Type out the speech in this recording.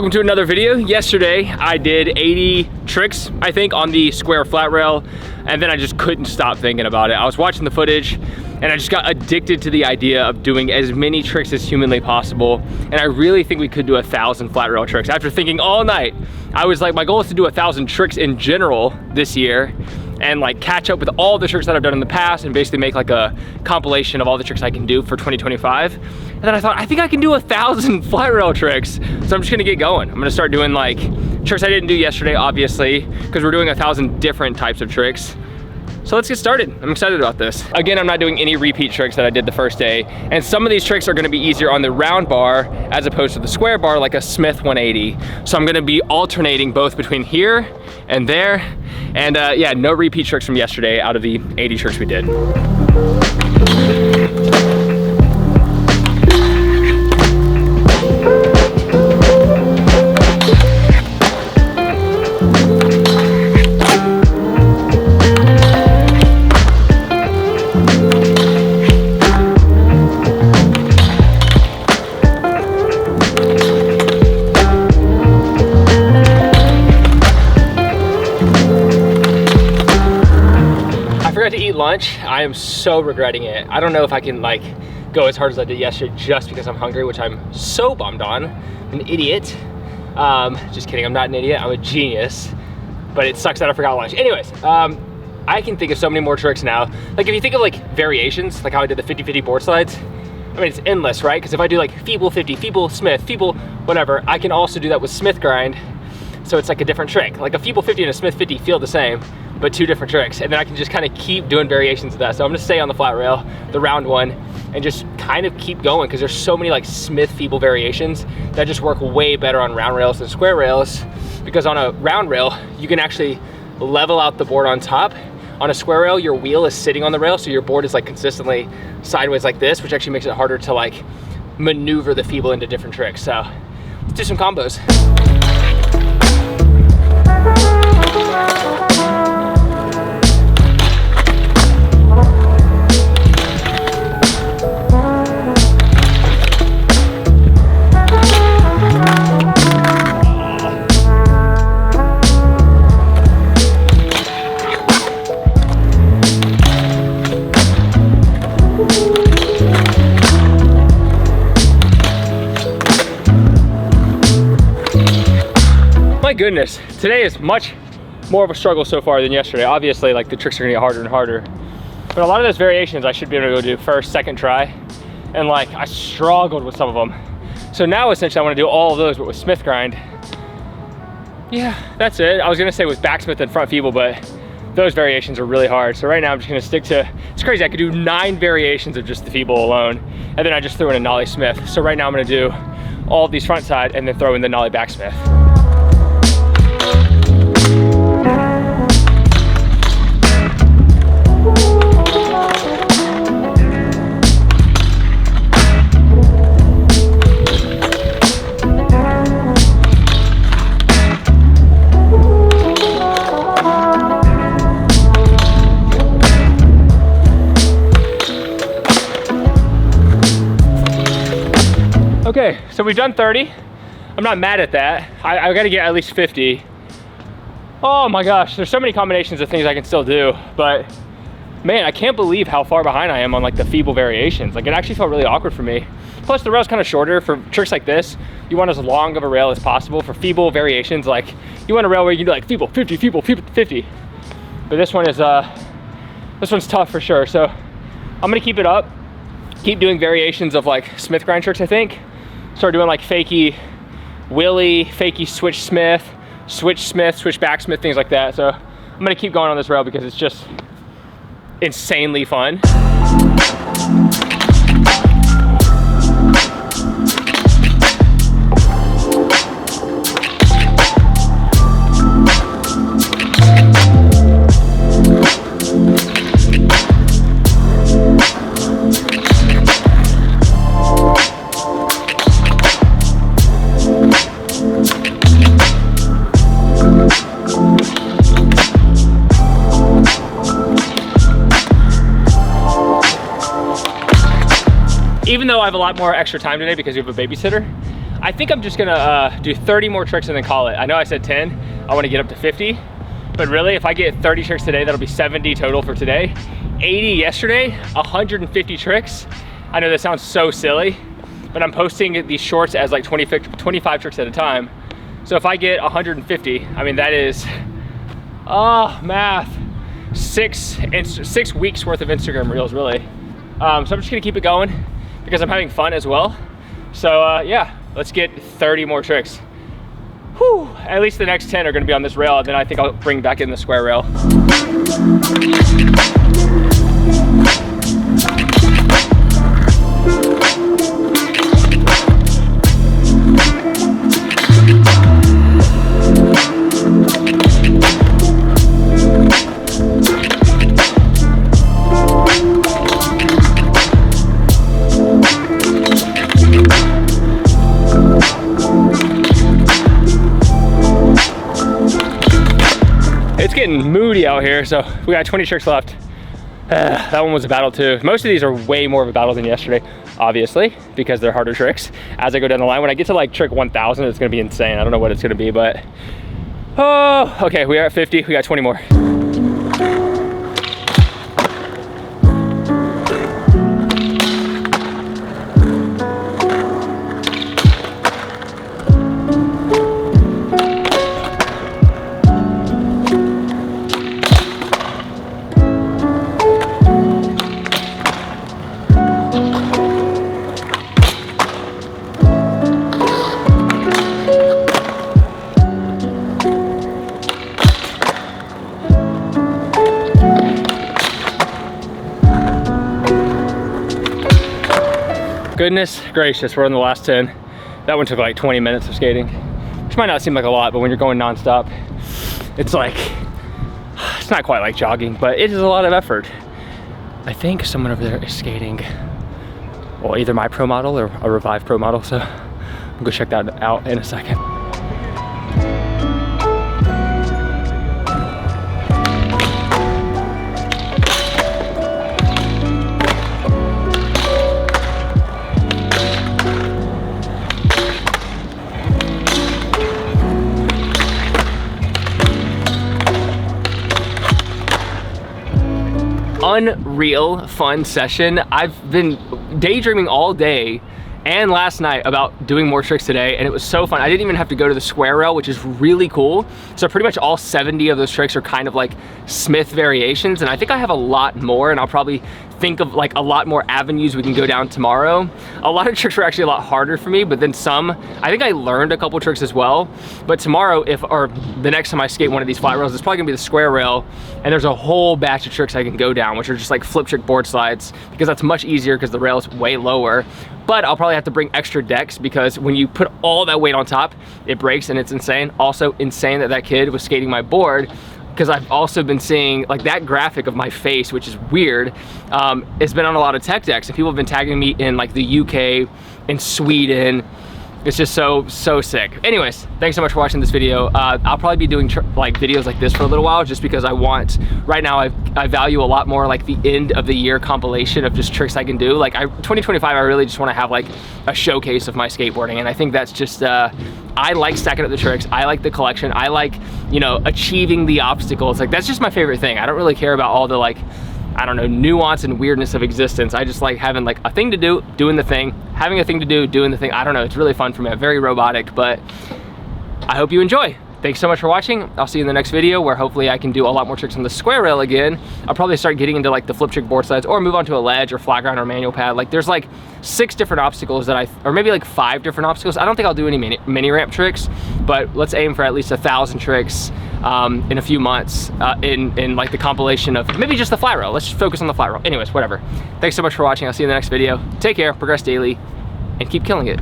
welcome to another video. Yesterday, I did 80 tricks, I think, on the square flat rail, and then I just couldn't stop thinking about it. I was watching the footage, and I just got addicted to the idea of doing as many tricks as humanly possible, and I really think we could do 1,000 flat rail tricks. After thinking all night, I was like, my goal is to do 1,000 tricks in general this year, and like catch up with all the tricks that I've done in the past and basically make like a compilation of all the tricks I can do for 2025. And then I thought, I think I can do 1,000 flat rail tricks. So I'm just gonna get going. I'm gonna start doing like tricks I didn't do yesterday, obviously, because we're doing 1,000 different types of tricks. So let's get started. I'm excited about this. Again, I'm not doing any repeat tricks that I did the first day. And some of these tricks are gonna be easier on the round bar as opposed to the square bar, like a Smith 180. So I'm gonna be alternating both between here and there. And yeah, no repeat tricks from yesterday out of the 80 tricks we did. To eat lunch. I am so regretting it. I don't know if I can like go as hard as I did yesterday just because I'm hungry, which I'm so bummed on. I'm an idiot. Just kidding, I'm not an idiot, I'm a genius. But it sucks that I forgot lunch. Anyways, I can think of so many more tricks now. Like if you think of like variations, like how I did the 50-50 board slides, I mean, it's endless, right? Because if I do like feeble 50, feeble Smith, feeble whatever, I can also do that with Smith grind. So it's like a different trick. Like a feeble 50 and a Smith 50 feel the same, but two different tricks. And then I can just kind of keep doing variations of that. So I'm gonna stay on the flat rail, the round one, and just kind of keep going because there's so many like Smith feeble variations that just work way better on round rails than square rails. Because on a round rail, you can actually level out the board on top. On a square rail, your wheel is sitting on the rail, so your board is like consistently sideways like this, which actually makes it harder to like maneuver the feeble into different tricks. So let's do some combos. My goodness, today is much more of a struggle so far than yesterday. Obviously, like the tricks are gonna get harder and harder, but a lot of those variations I should be able to go do first, second try, and like I struggled with some of them. So now essentially I want to do all of those, but with Smith grind. Yeah, that's it. I was gonna say with backsmith and front feeble, but those variations are really hard. So right now I'm just gonna stick to, it's crazy, I could do 9 variations of just the feeble alone, and then I just threw in a nollie Smith. So right now I'm gonna do all of these front side and then throw in the nollie backsmith. Okay, so we've done 30. I'm not mad at that. I gotta get at least 50. Oh my gosh, there's so many combinations of things I can still do, but man, I can't believe how far behind I am on like the feeble variations. Like it actually felt really awkward for me. Plus the rail's kind of shorter. For tricks like this, you want as long of a rail as possible. For feeble variations, like you want a rail where you can do like feeble 50, feeble 50. But this one is, this one's tough for sure. So I'm gonna keep it up, keep doing variations of like Smith grind tricks, I think. Start doing like fakie Willie, fakie switch Smith, switch backsmith, things like that. So I'm gonna keep going on this rail because it's just insanely fun. Even though I have a lot more extra time today because we have a babysitter, I think I'm just gonna do 30 more tricks and then call it. I know I said 10, I wanna get up to 50, but really if I get 30 tricks today, that'll be 70 total for today. 80 yesterday, 150 tricks. I know that sounds so silly, but I'm posting these shorts as like 25 tricks at a time. So if I get 150, I mean, that is, math, 6 weeks worth of Instagram reels, really. So I'm just gonna keep it going because I'm having fun as well. So yeah, let's get 30 more tricks. Whew, at least the next 10 are gonna be on this rail, and then I think I'll bring back in the square rail. It's getting moody out here, so we got 20 tricks left. That one was a battle too. Most of these are way more of a battle than yesterday, obviously, because they're harder tricks. As I go down the line, when I get to like trick 1000, it's gonna be insane. I don't know what it's gonna be, but, oh, okay, we are at 50, we got 20 more. Goodness gracious, we're on the last 10. That one took like 20 minutes of skating, which might not seem like a lot, but when you're going nonstop, it's like, it's not quite like jogging, but it is a lot of effort. I think someone over there is skating, well, either my pro model or a Revive pro model, so I'll go check that out in a second. Unreal fun session. I've been daydreaming all day and last night about doing more tricks today, and it was so fun. I didn't even have to go to the square rail, which is really cool. So pretty much all 70 of those tricks are kind of like Smith variations, and I think I have a lot more, and I'll probably think of like a lot more avenues we can go down tomorrow. A lot of tricks were actually a lot harder for me, but then some, I think I learned a couple tricks as well. But tomorrow, or the next time I skate one of these flat rails, it's probably gonna be the square rail, and there's a whole batch of tricks I can go down, which are just like flip trick board slides, because that's much easier because the rail is way lower. But I'll probably have to bring extra decks because when you put all that weight on top, it breaks and it's insane. Also insane that that kid was skating my board, because I've also been seeing like that graphic of my face, which is weird. It's been on a lot of tech decks, and people have been tagging me in like the UK and Sweden. It's just so sick. Anyways, thanks so much for watching this video. I'll probably be doing like videos like this for a little while, just because I want, right now I value a lot more like the end of the year compilation of just tricks I can do. Like 2025, I really just want to have like a showcase of my skateboarding, and I think that's just, I like stacking up the tricks. I like the collection. I like, you know, achieving the obstacles. Like that's just my favorite thing. I don't really care about all the like, I don't know, nuance and weirdness of existence. I just like having like a thing to do, doing the thing, having a thing to do, doing the thing. I don't know, it's really fun for me. I'm very robotic, but I hope you enjoy. Thanks so much for watching. I'll see you in the next video, where hopefully I can do a lot more tricks on the square rail again. I'll probably start getting into like the flip trick board slides, or move on to a ledge or flat ground or manual pad. Like there's like 6 different obstacles that or maybe like 5 different obstacles. I don't think I'll do any mini ramp tricks, but let's aim for at least 1,000 tricks in a few months in like the compilation of maybe just the flat rail. Let's just focus on the flat rail. Anyways, whatever. Thanks so much for watching. I'll see you in the next video. Take care, progress daily, and keep killing it.